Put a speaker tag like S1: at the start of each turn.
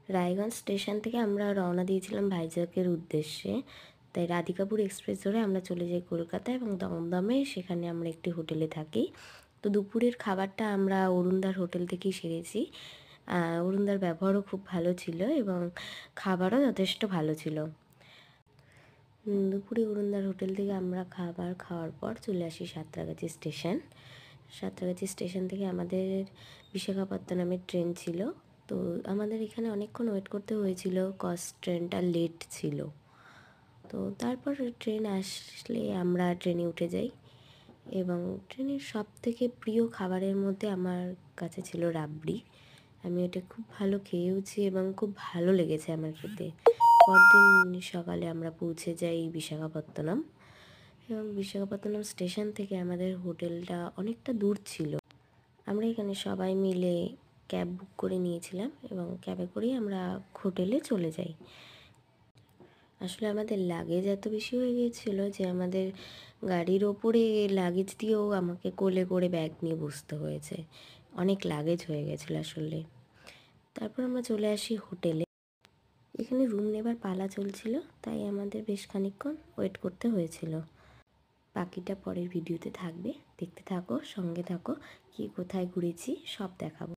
S1: Raiganj station থেকে আমরা রওনা দিয়েছিলাম ভাইজ্যাগের উদ্দেশ্যে। তাই রাধিকাপুর এক্সপ্রেস ধরে আমরা চলে যাই কলকাতায় এবং দমদমে সেখানে আমরা একটি হোটেলে থাকি। তো দুপুরের খাবারটা আমরা অরুণদার হোটেল থেকেই সেরেছি। অরুণদার ব্যবহারও খুব ভালো ছিল এবং খাবারও যথেষ্ট ভালো ছিল। দুপুরে অরুণদার হোটেল থেকে আমরা খাবার খাওয়ার পর চলে আসি সাঁতরাগাছি স্টেশন। সাঁতরাগাছি স্টেশন থেকে আমাদের বিশাখাপত্তনমের ট্রেন ছিল। তো আমাদের এখানে অনেকক্ষণ ওয়েট করতে হয়েছিল, কজ ট্রেনটা লেট ছিল। তো তারপর ট্রেন আসলে আমরা ট্রেনে উঠে যাই এবং ট্রেনের সবথেকে প্রিয় খাবারের মধ্যে আমার কাছে ছিল রাবড়ি। আমি এটা খুব ভালো খেয়েওছি এবং খুব ভালো লেগেছে আমার খেতে। পরদিন সকালে আমরা পৌঁছে যাই বিশাখাপত্তনম এবং বিশাখাপত্তনম স্টেশন থেকে আমাদের হোটেলটা অনেকটা দূর ছিল। আমরা এখানে সবাই মিলে ক্যাব বুক করে নিয়েছিলাম এবং ক্যাবে করেই আমরা হোটেলে চলে যাই। আসলে আমাদের লাগেজ এত বেশি হয়ে গিয়েছিলো যে আমাদের গাড়ির ওপরে লাগেজ দিয়েও আমাকে কোলে করে ব্যাগ নিয়ে বসতে হয়েছে। অনেক লাগেজ হয়ে গেছিলো আসলে। তারপর আমরা চলে আসি হোটেলে। এখানে রুম নেবার পালা চলছিল, তাই আমাদের বেশ খানিকক্ষণ ওয়েট করতে হয়েছিল। বাকিটা পরের ভিডিওতে থাকবে, দেখতে থাকো, সঙ্গে থাকো। কি কোথায় ঘুরেছি সব দেখাবো।